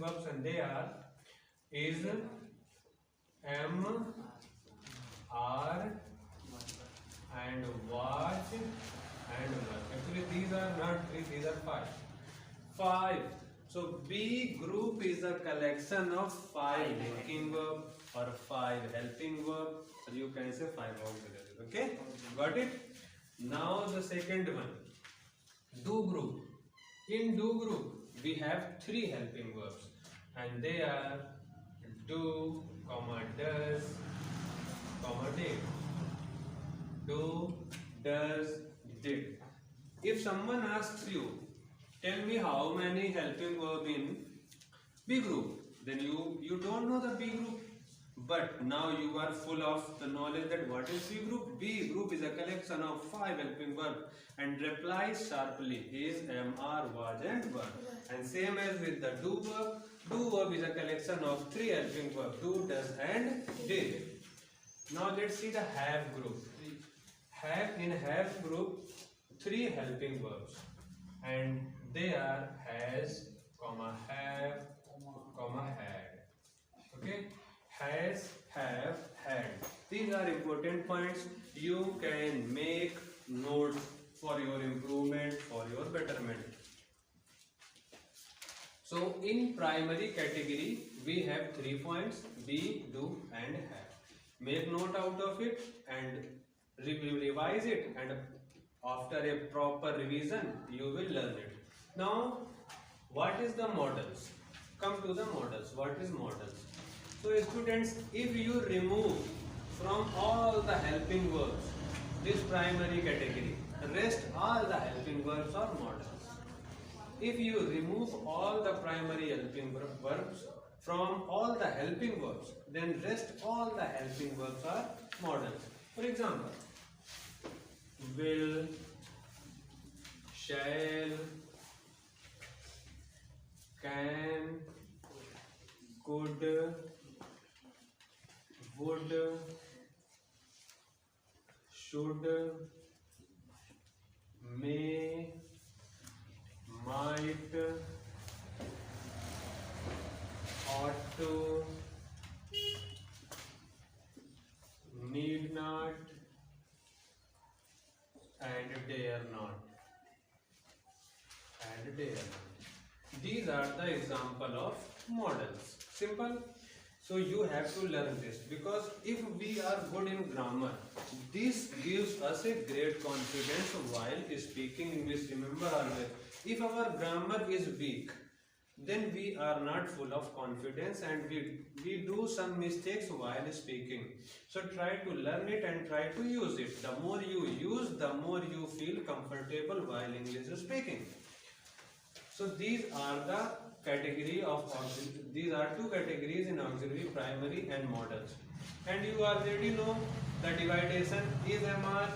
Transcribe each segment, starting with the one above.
verbs, and they are is, am, are, and watch, and work. Actually, these are not three; these are five. Five. So B group is a collection of five linking verb or five helping verb. So you can say five auxiliaries. Okay, got it? Now the second one, do group. In do group, we have three helping verbs, and they are do, comma, does, comma, did. Do, does, did. If someone asks you, tell me how many helping verb in B group, then you don't know the B group. But now you are full of the knowledge that what is B group? B group is a collection of five helping verbs, and reply sharply is, am, are, was, and were. And same as with the do verb. Do verb is a collection of three helping verbs: do, does, and did. Now let's see the have group. Have group, three helping verbs, and they are has, comma, have, comma, had. Okay, has, have, had. These are important points. You can make notes for your improvement, for your betterment. So in primary category, we have 3 points: be, do, and have. Make note out of it and revise it, and after a proper revision, you will learn it. Now, what is the models? Come to the models. What is models? So students, if you remove from all the helping verbs this primary category, rest all the helping verbs are models. If you remove all the primary helping verbs from all the helping verbs, then rest all the helping verbs are models. For example, will, shall, can, could, would, should, may, might, ought to, need not, and dare not. And dare not. These are the example of models. Simple. So you have to learn this, because if we are good in grammar, this gives us a great confidence while speaking English. Remember always, if our grammar is weak, then we are not full of confidence and we do some mistakes while speaking. So try to learn it and try to use it. The more you use, the more you feel comfortable while English speaking. So these are the category of auxiliary. These are two categories in auxiliary: primary and models. And you already know the dividation. Is, MR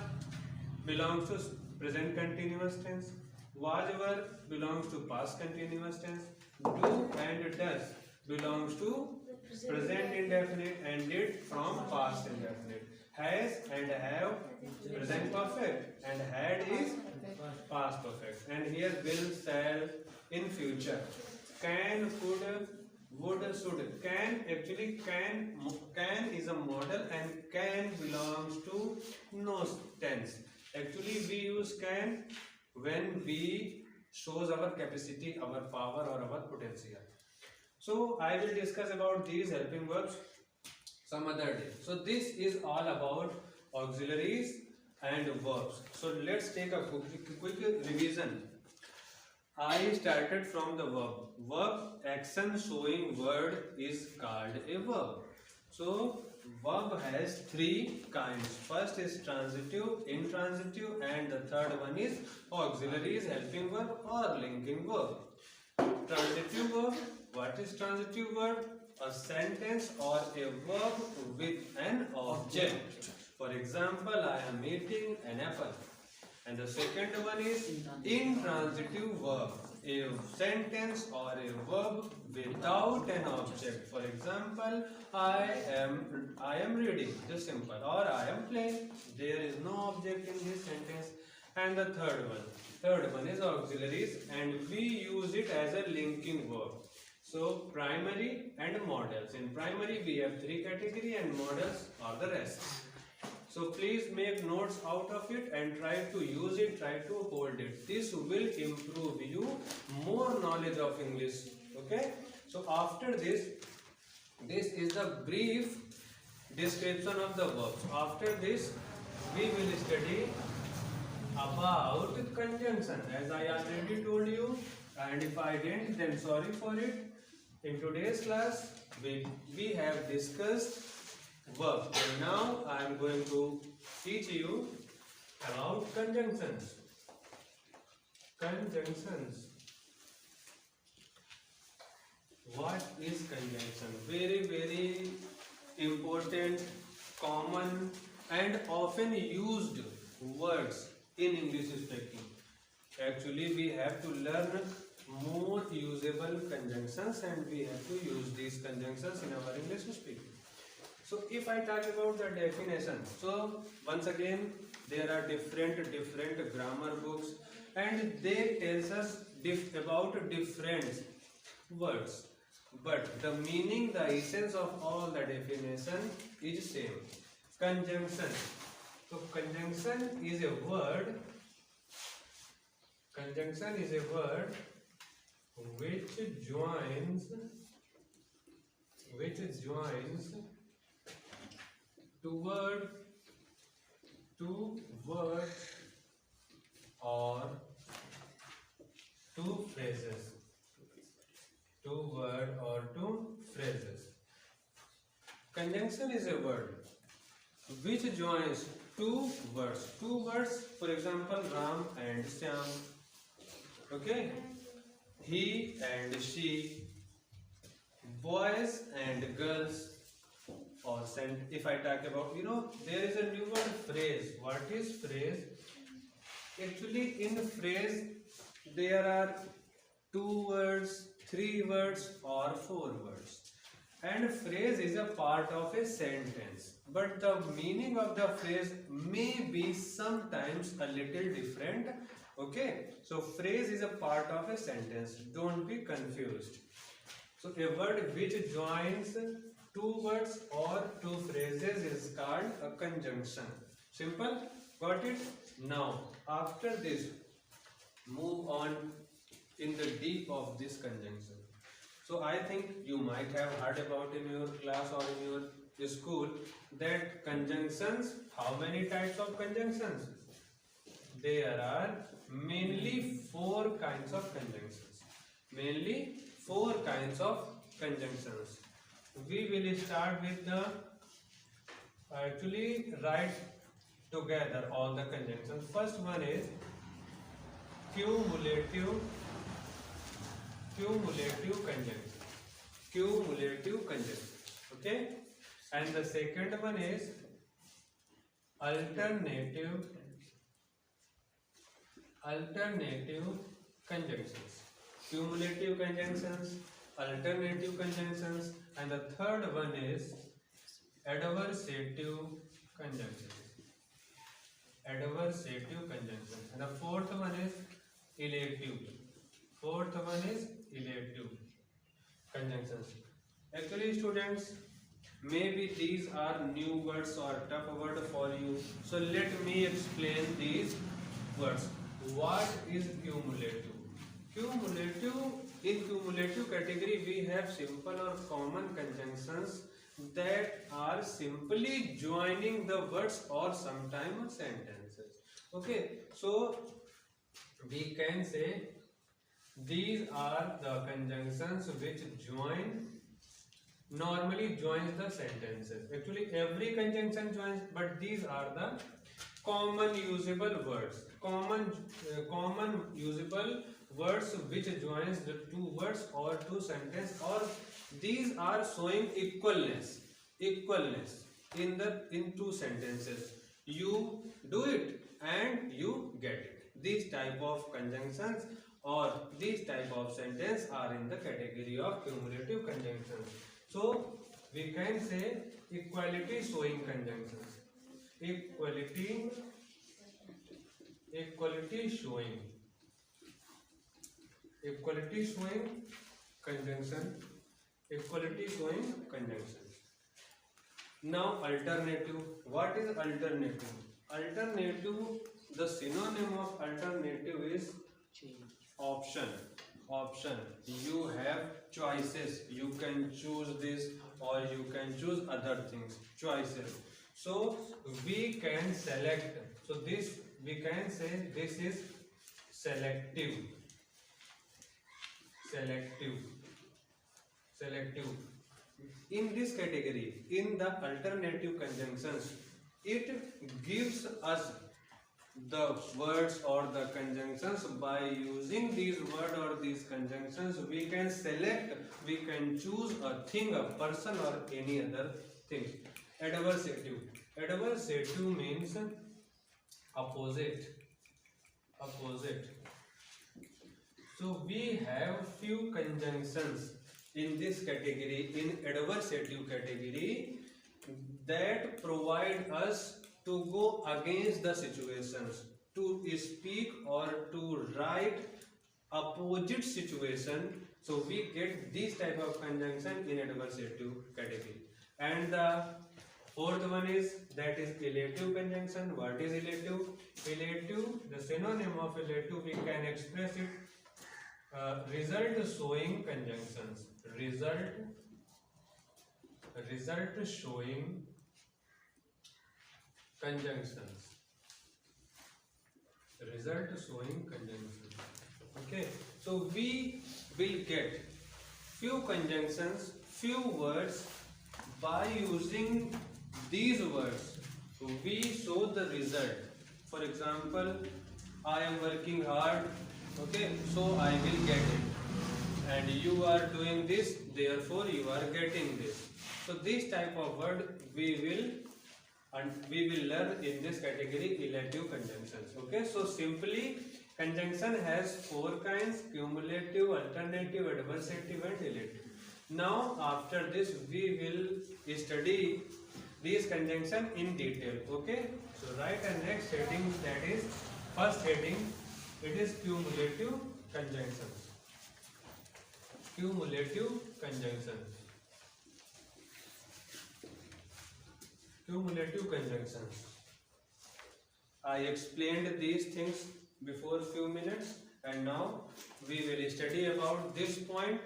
belongs to present continuous tense. Was, were belongs to past continuous tense. Do and does belongs to present indefinite, and did from past indefinite. Has and have present perfect, and had is past perfect. And here will, shall in future. Can, could, would, should. Can, actually can is a model, and can belongs to no tense. Actually we use can when we shows our capacity, our power, or our potential. So I will discuss about these helping verbs some other day. So this is all about auxiliaries and verbs. So let's take a quick revision. I started from the verb. Verb action showing word is called a verb. So verb has 3 kinds. First is transitive, intransitive, and the third one is auxiliaries, helping verb, or linking verb. Transitive verb. What is transitive verb? A sentence or a verb with an object. For example, I am eating an apple. And the second one is intransitive verb, a sentence or a verb without an object. For example, I am reading, just simple, or I am playing. There is no object in this sentence. And the third one is auxiliaries, and we use it as a linking verb. So primary and models. In primary we have three category and models are the rest. So please make notes out of it and try to use it, try to hold it. This will improve you more knowledge of English. Okay. So after this is the brief description of the verbs. After this we will study about conjunction, as I already told you, and if I didn't then sorry for it. In today's class we have discussed verb, and now I am going to teach you about conjunctions. Conjunctions. What is conjunction? Very important, common and often used words in English speaking. Actually we have to learn more usable conjunctions and we have to use these conjunctions in our English speaking. So if I talk about the definition, so once again there are different grammar books and they tells us about different words, but the meaning, the essence of all the definition is same. Conjunction. So conjunction is a word. Conjunction is a word which joins two words or two phrases. Two words or two phrases. Conjunction is a word which joins two words. Two words, for example, Ram and Shyam. Okay? He and she. Boys and girls. Or if I talk about, there is a new word, phrase. What is phrase? Actually, in phrase, there are two words, three words or four words. And phrase is a part of a sentence. But the meaning of the phrase may be sometimes a little different. Okay? So phrase is a part of a sentence. Don't be confused. So a word which joins two words or two phrases is called a conjunction. Simple? Got it? Now, after this, move on in the deep of this conjunction. So I think you might have heard about in your class or in your school that conjunctions, how many types of conjunctions? There are mainly four kinds of conjunctions. Mainly four kinds of conjunctions. We will start with the, actually write together all the conjunctions. First one is cumulative conjunction. Cumulative conjunction. Okay? And the second one is alternative conjunctions. Cumulative conjunctions, alternative conjunctions, and the third one is adversative conjunctions. Adversative conjunctions. And the fourth one is elative. Conjunctions. Actually, students, maybe these are new words or tough word for you. So let me explain these words. What is cumulative? In cumulative category we have simple or common conjunctions that are simply joining the words or sometimes sentences. Okay, so we can say these are the conjunctions which normally joins the sentences. Actually every conjunction joins, but these are the common usable words. Common usable words which joins the two words or two sentences, or these are showing equalness in two sentences. You do it and you get it. These type of conjunctions or these type of sentence are in the category of cumulative conjunctions. So we can say equality showing conjunctions. Equality showing conjunction, equality showing conjunction. Now alternative. What is alternative? Alternative, the synonym of alternative is option. Option. You have choices. You can choose this or you can choose other things. Choices. So we can select. So this we can say this is selective. Selective. Selective. In this category, in the alternative conjunctions, it gives us the words or the conjunctions. By using these words or these conjunctions, we can select, we can choose a thing, a person or any other thing. Adversative. Adversative means opposite. Opposite. So we have few conjunctions in this category, in adversative category, that provide us to go against the situations, to speak or to write opposite situation. So we get this type of conjunction in adversative category. And the fourth one is that is elative conjunction. What is elative? Elative, the synonym of elative, we can express it result showing conjunctions. Result showing conjunctions. Result showing conjunctions. Okay, so we will get few conjunctions, few words. By using these words, we show the result. For example, I am working hard. Okay, so I will get it. And you are doing this, therefore you are getting this. So this type of word we will learn in this category, elative conjunctions. Okay, so simply conjunction has four kinds: cumulative, alternative, adversative and elative. Now after this we will study these conjunction in detail. Okay, so write a next heading, that is first heading. It is cumulative conjunctions. Cumulative conjunctions. Cumulative conjunctions. I explained these things before few minutes, and now we will study about this point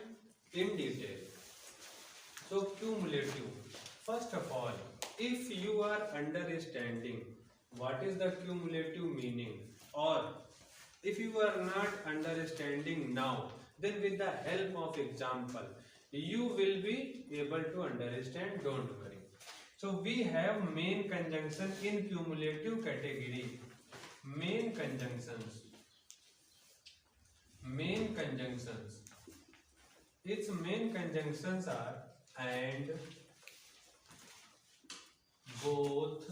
in detail. So cumulative. First of all, if you are understanding what is the cumulative meaning, or if you are not understanding now, then with the help of example, you will be able to understand, don't worry. So we have main conjunction in cumulative category. Main conjunctions. Main conjunctions. Its main conjunctions are and, both,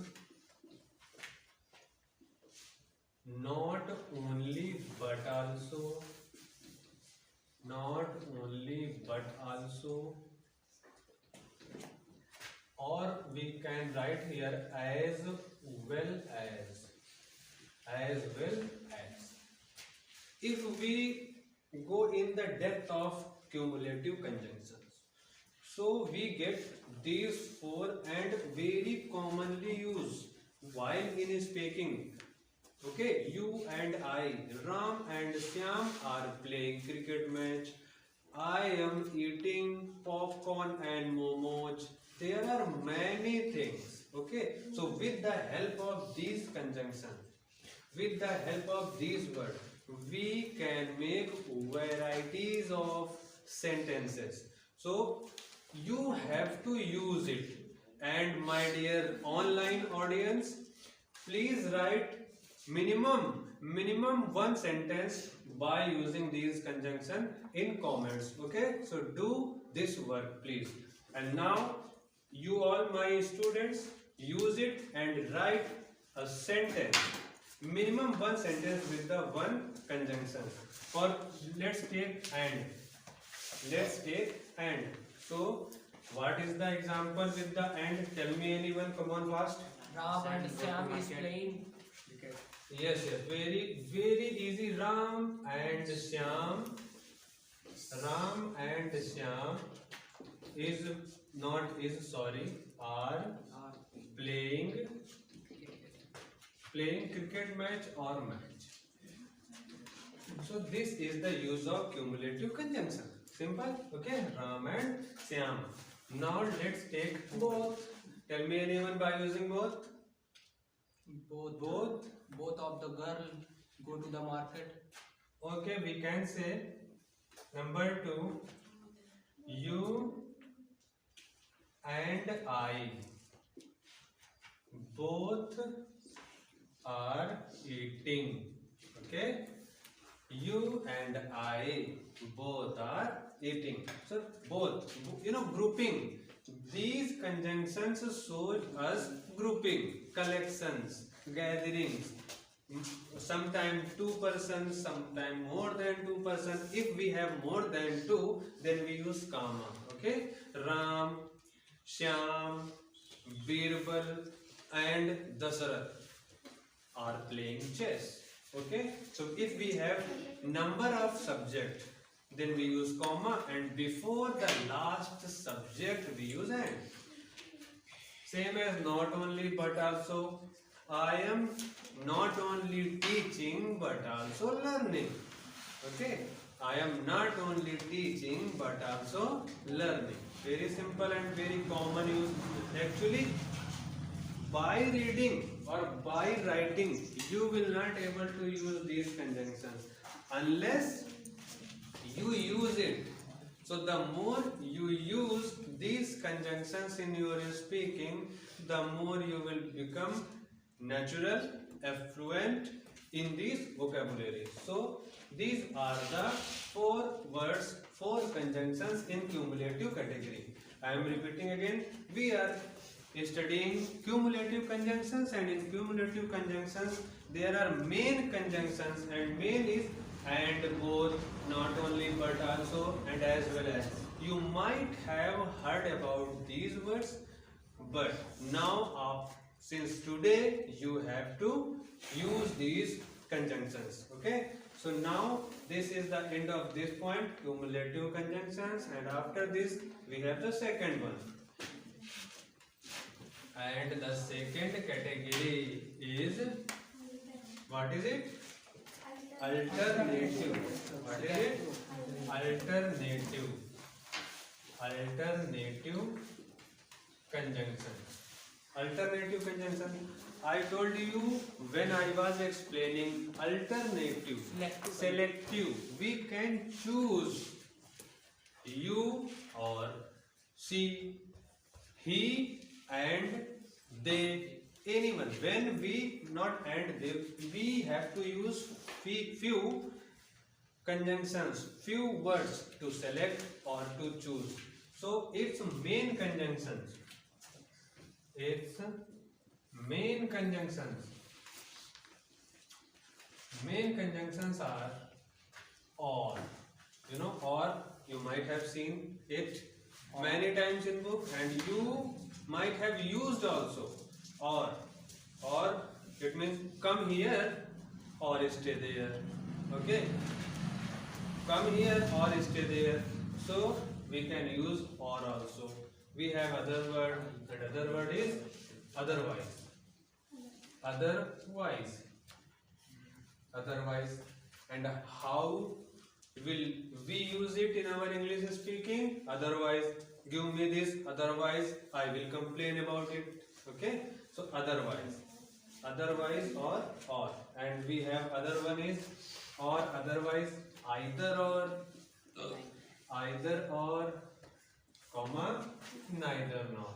not only but also, not only but also, or we can write here as well as, as well as. If we go in the depth of cumulative conjunctions, so we get these four and very commonly used while in speaking. Okay, you and I, Ram and Shyam are playing cricket match. I am eating popcorn and momos. There are many things. Okay, so with the help of these conjunctions, with the help of these words, we can make varieties of sentences. So you have to use it. And my dear online audience, please write minimum one sentence by using these conjunction in comments. Okay, so do this work please. And now you all my students, use it and write a sentence, minimum one sentence with the one conjunction. For let's take and. Let's take and. So what is the example with the and? Tell me anyone, come on fast. Ram and Shyam is playing. Yes, very easy. Ram and Shyam Ram and Shyam are playing cricket match or match. So this is the use of cumulative conjunction. Simple, okay? Ram and Shyam. Now let's take both. Tell me anyone by using both. Both of the girl go to the market. Okay, we can say number 2. You and I both are eating. Okay, you and I both are eating. So both, grouping. These conjunctions show us grouping, collections, gatherings. Sometimes 2 persons, sometimes more than 2 persons. If we have more than 2, then we use comma. Okay, Ram, Shyam, Birbal, and Dasarath are playing chess. Okay, so if we have number of subject, then we use comma, and before the last subject we use and. Same as not only but also. I am not only teaching but also learning. Okay, I am not only teaching but also learning. Very simple and very common use. Actually, by reading or by writing, you will not able to use these conjunctions unless you use it. So the more you use these conjunctions in your speaking, the more you will become natural, affluent in these vocabulary. So these are the 4 words, 4 conjunctions in cumulative category. I am repeating again. We are studying cumulative conjunctions, and in cumulative conjunctions there are main conjunctions, and main is and, both, not only but also, and as well as. You might have heard about these words, but now since today you have to use these conjunctions. Okay, so now this is the end of this point, cumulative conjunctions, and after this we have the second one. And the second category is, what is it? Alternative. What is it? Alternative. Alternative conjunction. Alternative conjunction. I told you when I was explaining alternative, selective, we can choose you or she, he and they, anyone. When we not and they, we have to use few conjunctions, few words to select or to choose. So it's main conjunctions. It's main conjunctions. Main conjunctions are or. Or you might have seen it many times in book, and you might have used also. Or it means come here or stay there. Okay, come here or stay there. So we can use or also. We have other word, and other word is otherwise. Otherwise. And how will we use it in our English speaking? Otherwise, give me this, otherwise I will complain about it. Okay, so otherwise or, and we have other one is or, otherwise, either or, comma, neither nor.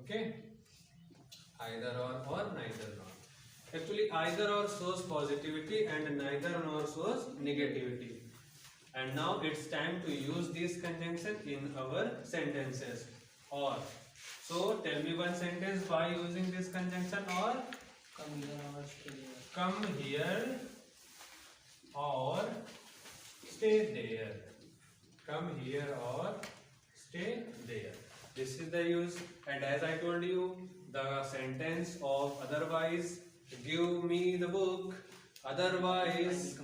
Okay, either or neither nor. Actually, either or shows positivity and neither nor shows negativity. And now it's time to use this conjunction in our sentences. Or. So tell me one sentence by using this conjunction or. Come here or stay there. Come here or stay there. This is the use. And as I told you, the sentence of otherwise, give me the book, otherwise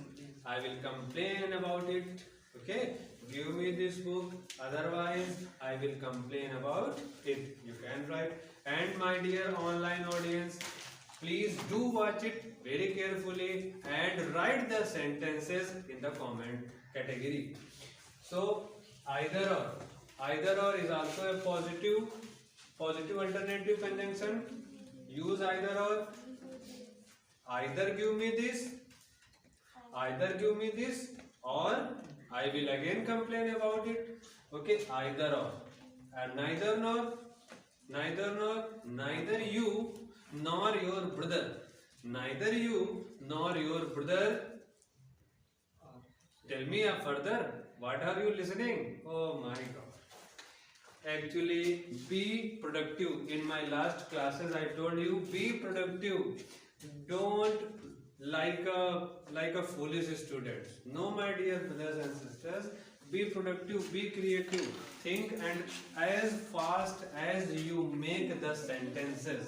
I will complain about it. Okay, give me this book, otherwise I will complain about it. You can write. And my dear online audience, please do watch it very carefully and write the sentences in the comment category. So either or is also a positive alternative conjunction. Use either or. Either give me this, or I will again complain about it. Okay, either or. And neither you nor your brother. Neither you nor your brother. Tell me further. What are you listening? Oh my God. Actually, be productive. In my last classes, I told you, be productive. Don't like a foolish student. No, my dear brothers and sisters, be productive, be creative. Think, and as fast as you make the sentences,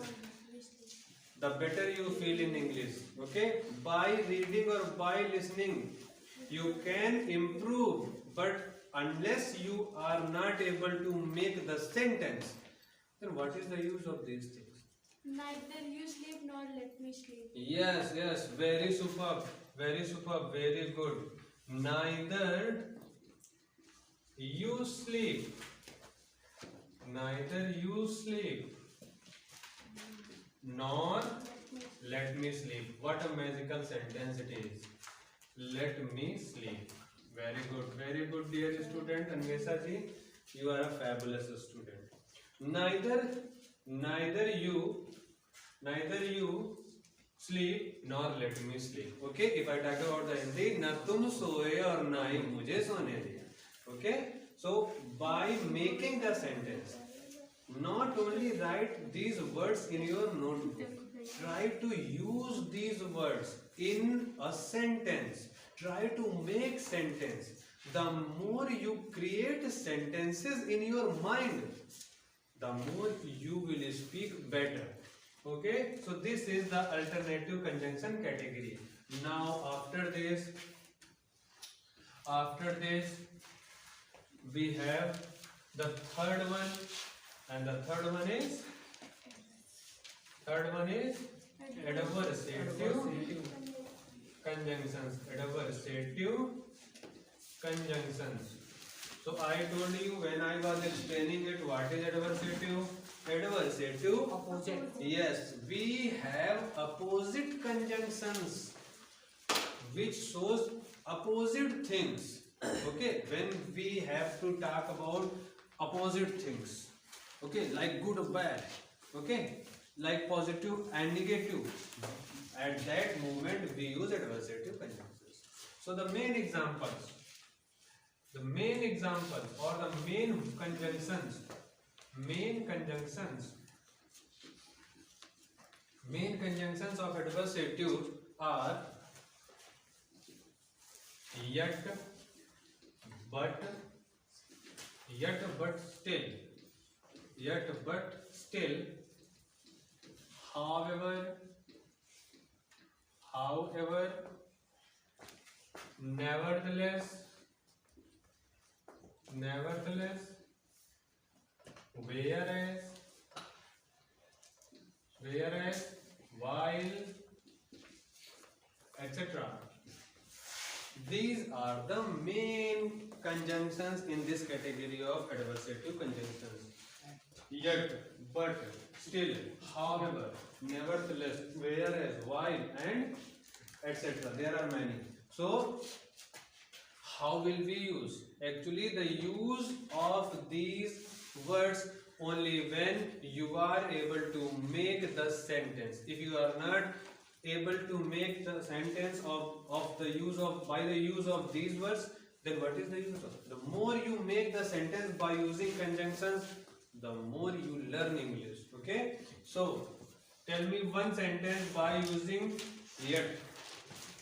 the better you feel in English. Okay, by reading or by listening, you can improve, but unless you are not able to make the sentence, then what is the use of these things? Neither you sleep nor let me sleep. Yes, very superb, very good. Neither you sleep, nor let me sleep. What a magical sentence it is. Let me sleep. Very good, dear student. Anvesha ji, you are a fabulous student. Neither you sleep nor let me sleep. Okay, if I talk about the Hindi, na tum soye aur na hi mujhe sone diya. Okay, so by making the sentence, not only write these words in your notebook, try to use these words in a sentence. Try to make sentence. The more you create sentences in your mind, the more you will speak better. Okay, so this is the alternative conjunction category. Now after this we have the third one, and the third one is adversative conjunctions. So I told you when I was explaining it, what is adversative? Opposite. Yes, we have opposite conjunctions which shows opposite things. Okay, when we have to talk about opposite things, okay, like good or bad, okay, like positive and negative, at that moment we use adversative conjunctions. So the main examples or the main conjunctions of adversative are yet, but, still, however, nevertheless, whereas, while, etc. These are the main conjunctions in this category of adversative conjunctions. Yet, but, still, however, nevertheless, whereas, while, and etc. There are many. So, how will we use? Actually, the use of these words only when you are able to make the sentence. If you are not able to make the sentence by the use of these words, then what is the use of? The more you make the sentence by using conjunctions, the more you learn English. Okay? So, tell me one sentence by using yet.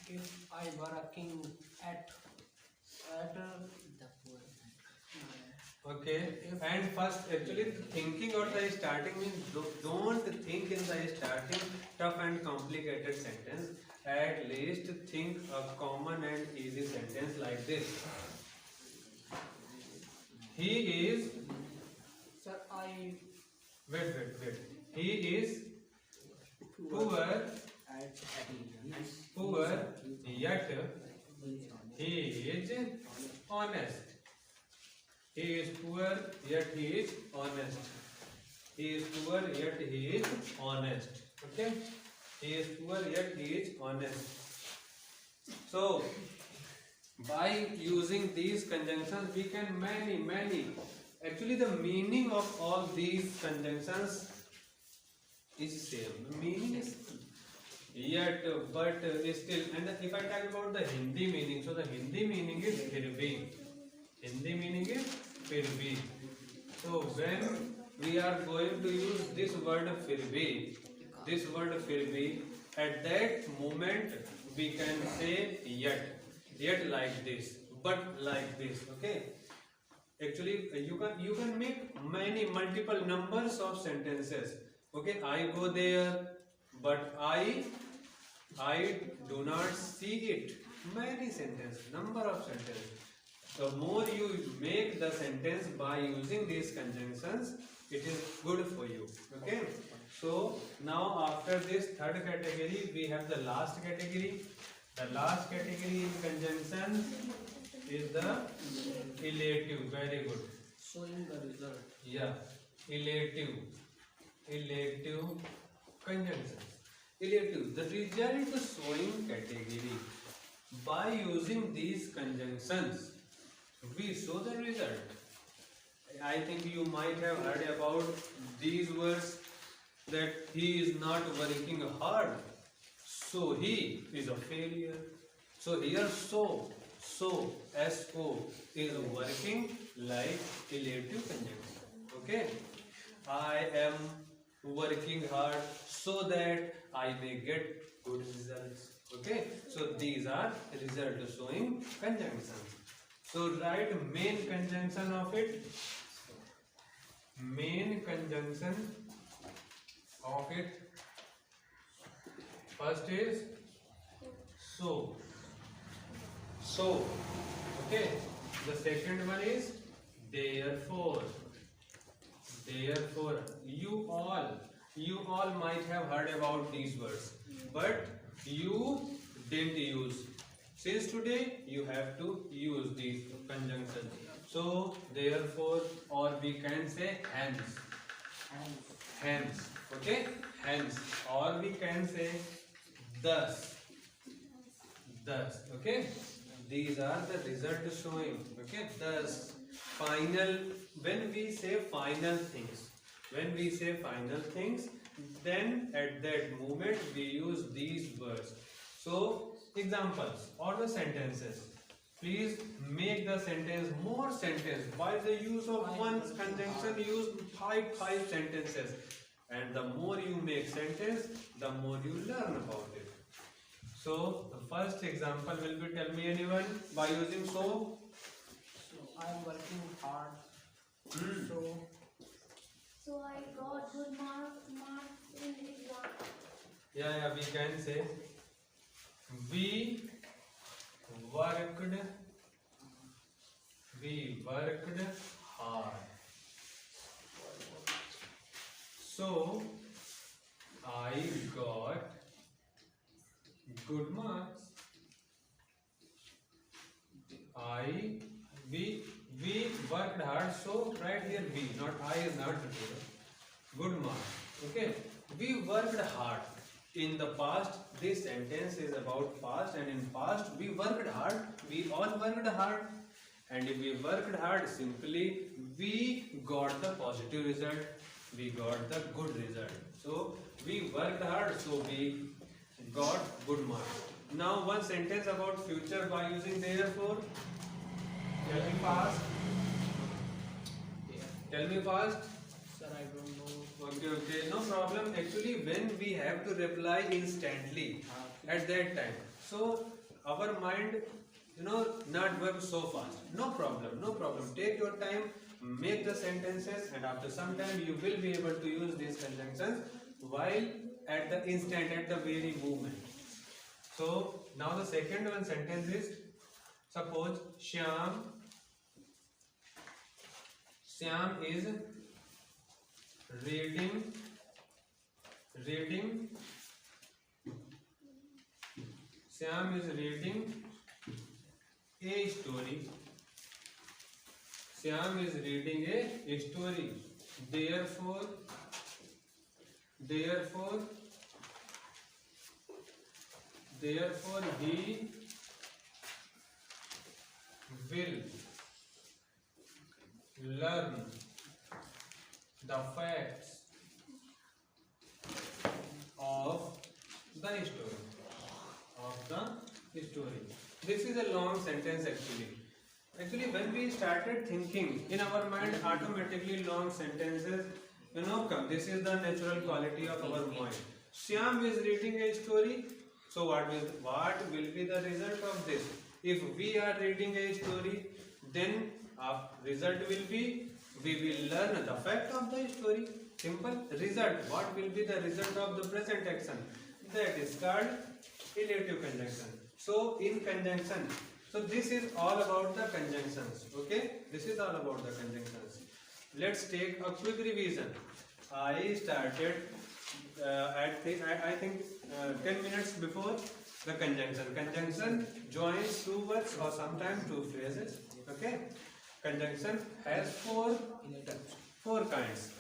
If I working at the Okay, and first actually thinking of the starting means don't think in the starting tough and complicated sentence. At least think a common and easy sentence like this. He is. Sir, I Wait. He is poor, yet he is honest. He is poor, yet he is honest. He is poor, yet he is honest. Okay? He is poor, yet he is honest. So, by using these conjunctions, we can many. Actually, the meaning of all these conjunctions is same. The meaning is yet, but, still. And if I talk about the Hindi meaning, so the Hindi meaning is फिर भी. Hindi meaning is फिर भी. So when we are going to use this word फिर भी, at that moment we can say yet like this, but like this. Okay. Actually, you can make multiple numbers of sentences. Okay, I go there, but I do not see it. Many sentences, number of sentences. The more you make the sentence by using these conjunctions, it is good for you. Okay. So now after this third category, we have the last category. The last category in conjunction is the elative. Very good. showing the result. Yeah, elative conjunction. Elative, the result showing category. By using these conjunctions, we show the result. I think you might have heard about these words that he is not working hard, so he is a failure. So here so is working like elative conjunction. Okay, I am working hard so that I may get good results. Okay, so these are result showing conjunctions. So write main conjunction of it. Main conjunction of it. First is so. Okay. The second one is therefore. You all might have heard about these words, but you didn't use. Since today you have to use these conjunctions. So therefore, or we can say hence. Okay, hence, or we can say thus. Okay, these are the result showing. Okay, thus, final. When we say final things, then at that moment we use these words. So examples or the sentences. Please make the sentence more sentence. By the use of one conjunction, use five sentences. And the more you make sentence, the more you learn about it. So the first example will be, tell me anyone, by using so. So I am working hard. So I got good marks in exam. Yeah, we can say we worked hard. So I got good marks. We worked hard, so right here we, not I is not repeated. Good marks. Okay. We worked hard. In the past, this sentence is about past, and in past we worked hard. We all worked hard. And if we worked hard, simply we got the positive result. We got the good result. So we worked hard, so we got good marks. Now one sentence about future by using therefore. Tell me fast. Sir, I don't know. Okay, no problem. Actually, when we have to reply instantly at that time, so our mind, not work so fast. No problem. Take your time, make the sentences, and after some time you will be able to use these conjunctions while at the instant, at the very moment. So now the second one sentence is, suppose Shyam is reading Shyam is reading a story. Shyam is reading a story. Therefore he will learn the facts of the story. This is a long sentence actually. Actually, when we started thinking, in our mind automatically long sentences come. This is the natural quality of our mind. Shyam is reading a story. So what will be the result of this? If we are reading a story, then our result will be, we will learn the fact of the story. Simple. Result. What will be the result of the present action? That is called relative conjunction. So in conjunction, so this is all about the conjunctions. Okay, this is all about the conjunctions. Let's take a quick revision. I started I think 10 minutes before the conjunction. Conjunction joins two words or sometimes two phrases. Okay, conjunction has four kinds: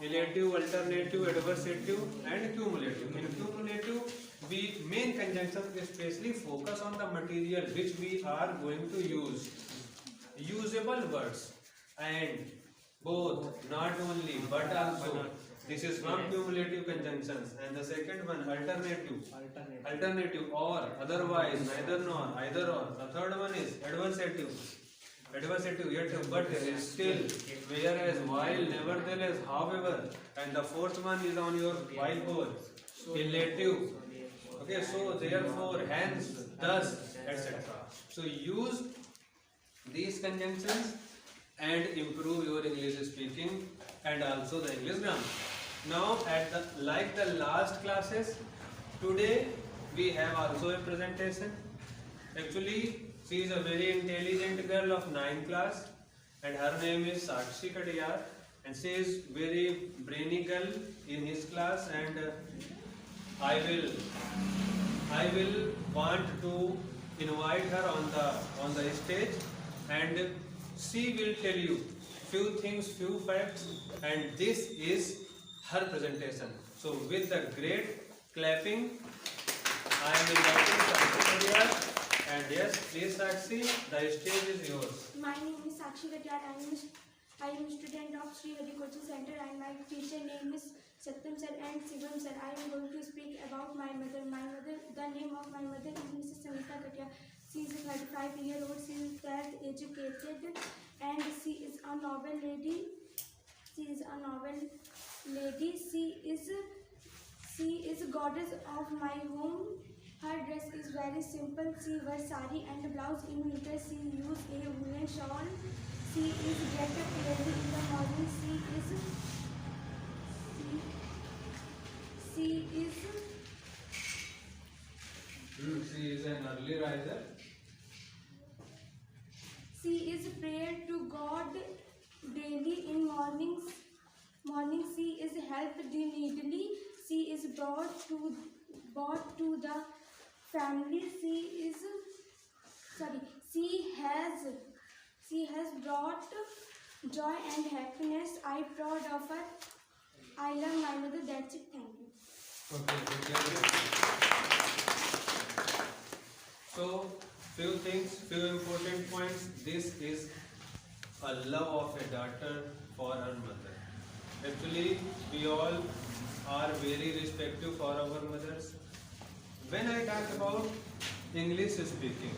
relative, alternative, adversative, and cumulative. In cumulative, we main conjunction especially focus on the material which we are going to use. Usable words and both, not only but also. This is one cumulative conjunctions, and the second one alternative or otherwise, neither nor, either or. The third one is adversative yet but still, whereas, while, nevertheless, however, and the fourth one is on your whiteboard, relative. Okay, so therefore, hence, thus, etc. So use these conjunctions and improve your English speaking and also the English grammar. Now, like the last classes, today we have also a presentation. Actually, she is a very intelligent girl of 9th class, and her name is Sakshi Kadiyar, and she is very brainy girl in his class, and I will want to invite her on the stage, and she will tell you few things, few facts, and this is her presentation. So with the great clapping, I am inviting Sakshi Kadiyar. And yes, please Sakshi, the stage is yours. My name is Sakshi Katiyar. I am a student of Sri Hari Coaching Center, and my teacher name is Satyam sir and Shivam sir. I am going to speak about my mother. The name of my mother is Mrs. Samita Katiyar. She is a 35-year-old. She is well educated, and she is a novel lady. She is a goddess of my home. Her dress is very simple. She wears sari and blouse. In winter, she uses a woolen shawl. She is get up early in the morning. She is an early riser. She is prayer to God daily in mornings. She is helped the needly. She is brought to the family. She has brought joy and happiness. I proud of her. I love my mother. That's it. Thank you. Okay. So few things, few important points. This is a love of a daughter for her mother. Actually, we all are very respectful for our mothers. When I talk about English speaking,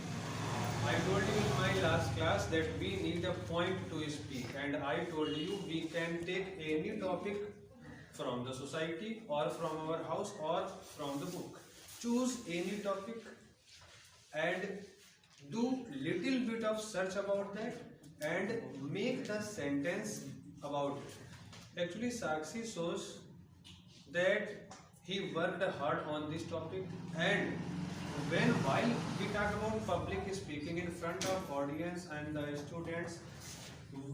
I told you in my last class that we need a point to speak, and I told you we can take any topic from the society or from our house or from the book. Choose any topic and do little bit of search about that and make the sentence about it. Actually, Sakshi shows that he worked hard on this topic, and while we talk about public speaking in front of audience and the students,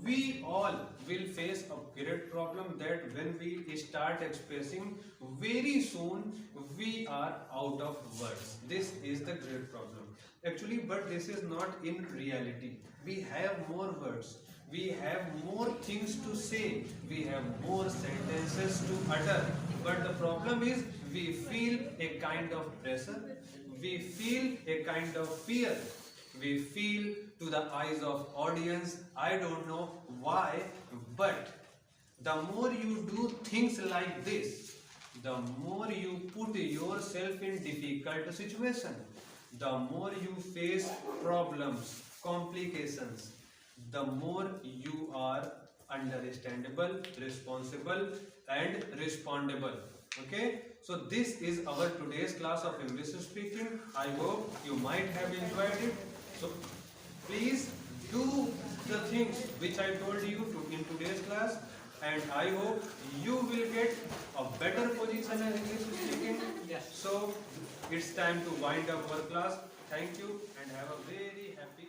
we all will face a great problem that when we start expressing, very soon we are out of words. This is the great problem. Actually, but this is not in reality. We have more words. We have more things to say. We have more sentences to utter. But the problem is we feel a kind of pressure. We feel a kind of fear. We feel to the eyes of audience, I don't know why, but the more you do things like this, the more you put yourself in difficult situation, the more you face problems, complications, the more you are understandable, responsible and respondable. Okay, so this is our today's class of English speaking. I hope you might have enjoyed it. So please do the things which I told you in today's class, and I hope you will get a better position in English speaking. Yes. So it's time to wind up our class. Thank you and have a very happy